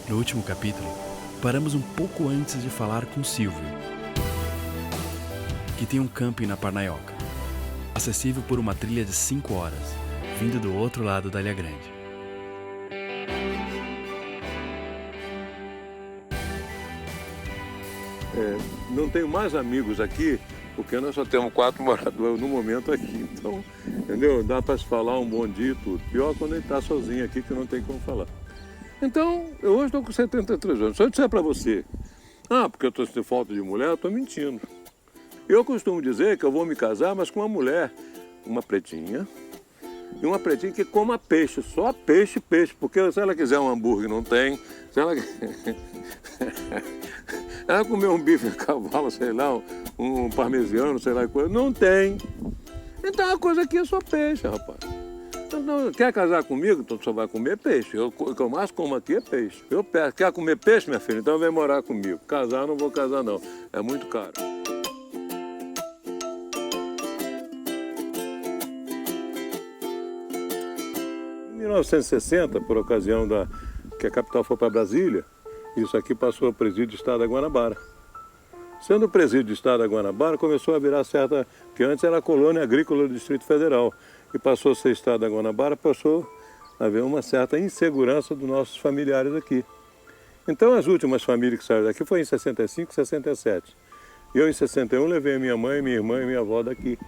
No último capítulo, paramos um pouco antes de falar com Silvio, que tem um camping na Parnaioca, acessível por uma trilha de 5 horas, vindo do outro lado da Ilha Grande. Não tenho mais amigos aqui, porque nós só temos 4 moradores no momento aqui. Então, entendeu? Dá para se falar um bom dia e tudo. Pior quando ele está sozinho aqui, que não tem como falar. Então, eu hoje estou com 73 anos. Se eu disser para você, porque eu estou sentindo falta de mulher, eu estou mentindo. Eu costumo dizer que eu vou me casar, mas com uma mulher, uma pretinha, e uma pretinha que coma peixe, só peixe, porque se ela quiser um hambúrguer, não tem. Se ela ela comer um bife de cavalo, sei lá, um parmegiano, sei lá, coisa, não tem. Então a coisa aqui é só peixe, rapaz. Então, quer casar comigo? Então só vai comer peixe. O que eu mais como aqui é peixe. Eu peço, quer comer peixe, minha filha? Então vem morar comigo. Casar, não vou casar não. É muito caro. Em 1960, por ocasião que a capital foi para Brasília, isso aqui passou ao presídio do Estado da Guanabara. Sendo o presídio do Estado da Guanabara, começou a virar certa... que antes era a colônia agrícola do Distrito Federal. E passou a ser Estado da Guanabara, passou a haver uma certa insegurança dos nossos familiares aqui. Então as últimas famílias que saíram daqui foi em 65, 67. E eu em 61 levei minha mãe, minha irmã e minha avó daqui.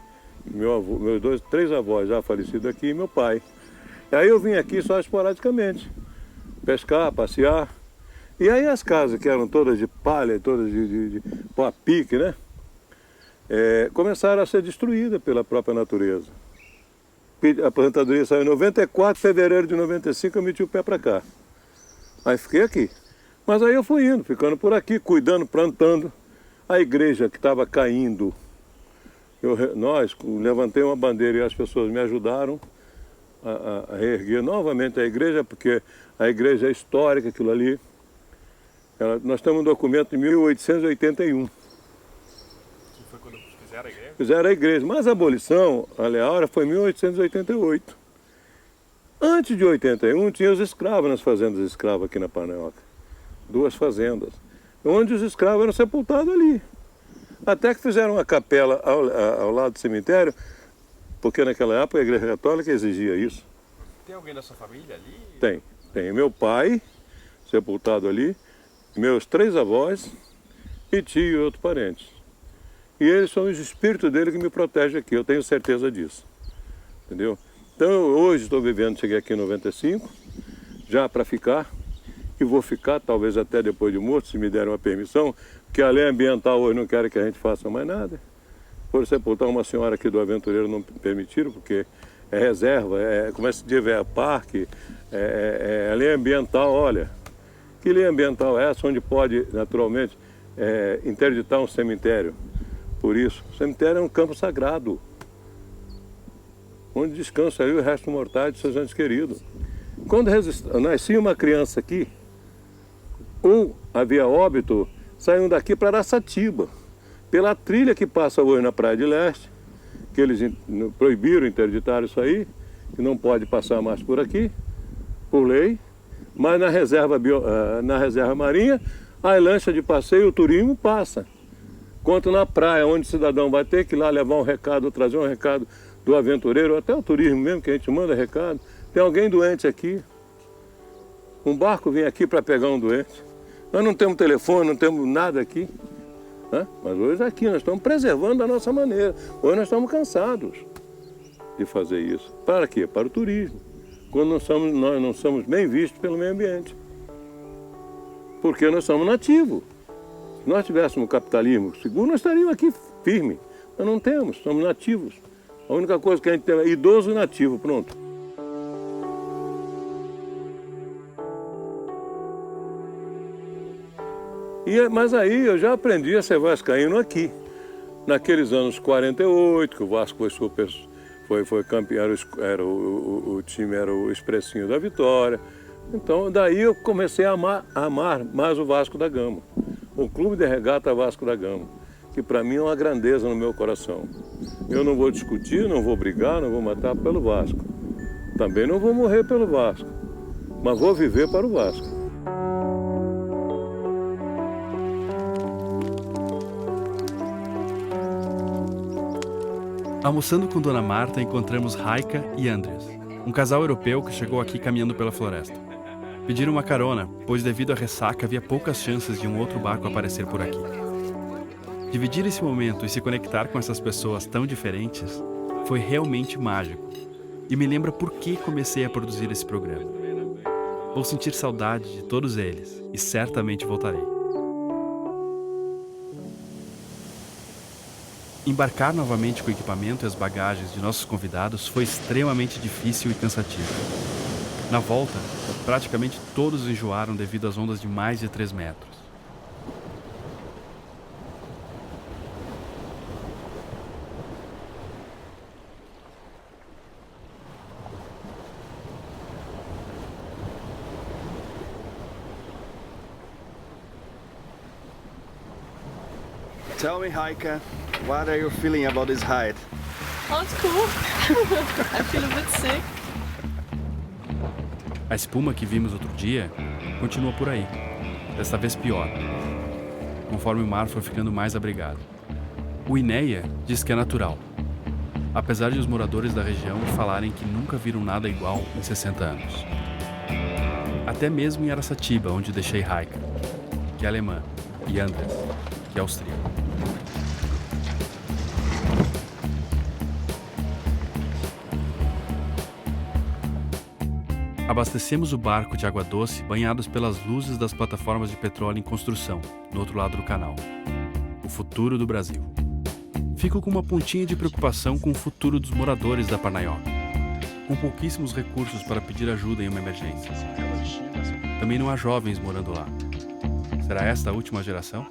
Meus 3 avós já falecidos aqui e meu pai. E aí eu vim aqui só esporadicamente, pescar, passear. E aí as casas, que eram todas de palha, todas de pau a pique, né? Começaram a ser destruídas pela própria natureza. A aposentadoria saiu em 94, fevereiro de 95 eu meti o pé para cá. Aí fiquei aqui. Mas aí eu fui indo, ficando por aqui, cuidando, plantando. A igreja que estava caindo, nós levantei uma bandeira e as pessoas me ajudaram a reerguer novamente a igreja, porque a igreja é histórica, aquilo ali. Nós temos um documento de 1881. Que foi quando fizeram a igreja? Fizeram a igreja, mas a abolição, a Lei Áurea, foi em 1888. Antes de 81, tinha os escravos nas fazendas escravas aqui na Parnaioca. 2 fazendas, onde os escravos eram sepultados ali. Até que fizeram uma capela ao lado do cemitério, porque naquela época a Igreja Católica exigia isso. Tem alguém da sua família ali? Tem. Tem meu pai, sepultado ali, meus 3 avós e tio e outros parentes. E eles são os espíritos dele que me protegem aqui, eu tenho certeza disso. Entendeu? Então hoje estou vivendo, cheguei aqui em 95, já para ficar, e vou ficar talvez até depois de morto, se me derem uma permissão, porque a lei ambiental hoje não quer que a gente faça mais nada. Por sepultar uma senhora aqui do Aventureiro não permitiram, porque é reserva, como se diz, é parque, a lei ambiental, olha. Que lei ambiental é essa, onde pode, naturalmente, interditar um cemitério? Por isso, o cemitério é um campo sagrado, onde descansa aí o resto mortal de seus entes queridos. Quando nascia uma criança aqui, ou havia óbito, saíam daqui para Araçatiba, pela trilha que passa hoje na Praia de Leste, que eles proibiram, interditaram isso aí, que não pode passar mais por aqui, por lei, mas na reserva marinha, a lancha de passeio, o turismo passa. Quanto na praia, onde o cidadão vai ter que ir lá levar um recado, trazer um recado do aventureiro, até o turismo mesmo, que a gente manda recado. Tem alguém doente aqui, um barco vem aqui para pegar um doente. Nós não temos telefone, não temos nada aqui. Mas hoje aqui nós estamos preservando da nossa maneira. Hoje nós estamos cansados de fazer isso. Para quê? Para o turismo. Quando nós não somos bem vistos pelo meio ambiente. Porque nós somos nativos. Se nós tivéssemos capitalismo seguro, nós estaríamos aqui firmes. Nós não temos, somos nativos. A única coisa que a gente tem é idoso e nativo, pronto. Mas aí eu já aprendi a ser vascaíno aqui. Naqueles anos 48, que o Vasco foi campeão, o time era o expressinho da vitória. Então daí eu comecei a amar mais o Vasco da Gama. O Clube de Regata Vasco da Gama, que para mim é uma grandeza no meu coração. Eu não vou discutir, não vou brigar, não vou matar pelo Vasco. Também não vou morrer pelo Vasco, mas vou viver para o Vasco. Almoçando com Dona Marta, encontramos Raika e Andreas, um casal europeu que chegou aqui caminhando pela floresta. Pediram uma carona, pois devido à ressaca havia poucas chances de um outro barco aparecer por aqui. Dividir esse momento e se conectar com essas pessoas tão diferentes foi realmente mágico e me lembra por que comecei a produzir esse programa. Vou sentir saudade de todos eles e certamente voltarei. Embarcar novamente com o equipamento e as bagagens de nossos convidados foi extremamente difícil e cansativo. Na volta, praticamente todos enjoaram devido às ondas de mais de 3 metros. Tell me, Heike, what are you feeling about this hike? Oh, it's cool. I feel a bit sick. A espuma que vimos outro dia continua por aí, desta vez pior, conforme o mar foi ficando mais abrigado. O Ineia diz que é natural, apesar de os moradores da região falarem que nunca viram nada igual em 60 anos. Até mesmo em Araçatiba, onde deixei Heike, que é alemã, e Andreas, que é austríaco. Abastecemos o barco de água doce banhados pelas luzes das plataformas de petróleo em construção, no outro lado do canal. O futuro do Brasil. Fico com uma pontinha de preocupação com o futuro dos moradores da Parnaioca, com pouquíssimos recursos para pedir ajuda em uma emergência. Também não há jovens morando lá. Será esta a última geração?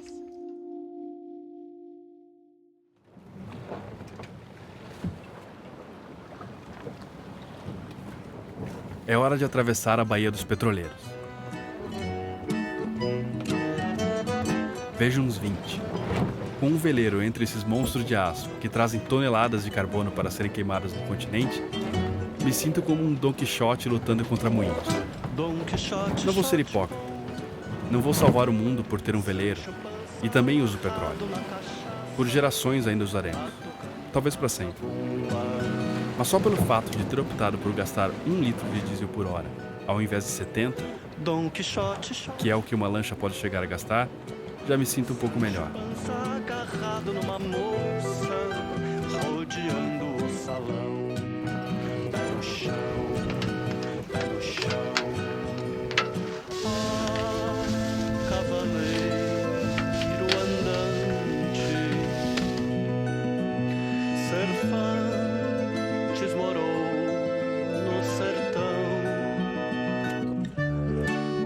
É hora de atravessar a Baía dos Petroleiros. Vejo uns 20. Com um veleiro entre esses monstros de aço que trazem toneladas de carbono para serem queimados no continente, me sinto como um Don Quixote lutando contra moinhos. Não vou ser hipócrita. Não vou salvar o mundo por ter um veleiro, e também uso petróleo. Por gerações ainda usaremos. Talvez para sempre. Mas só pelo fato de ter optado por gastar 1 litro de diesel por hora, ao invés de 70, que é o que uma lancha pode chegar a gastar, já me sinto um pouco melhor. Agarrado numa moça, rodeando o salão, pé no chão, pé no chão. Ah, cavaleiro andante, Cervantes morou no sertão,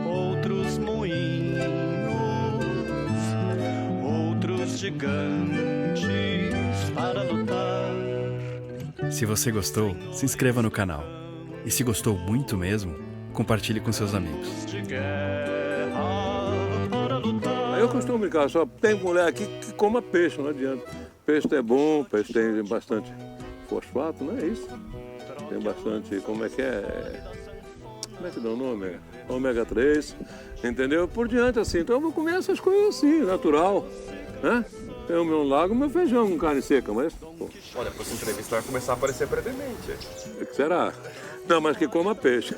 outros moinhos, outros gigantes para lutar. Se você gostou, se inscreva no canal. E se gostou muito mesmo, compartilhe com seus amigos. De guerra para lutar. Eu costumo brincar, só tem mulher aqui que coma peixe, não adianta. Peixe é bom, peixe tem bastante fosfato, não é isso? Tem bastante, como é que dá o nome? Ômega 3, entendeu? Por diante, assim. Então eu vou comer essas coisas assim, natural, né? Tem o meu lago e o meu feijão com carne seca, mas... Pô, Olha, depois dessa entrevista vai começar a aparecer pretendente. o que será? Não, mas que coma peixe.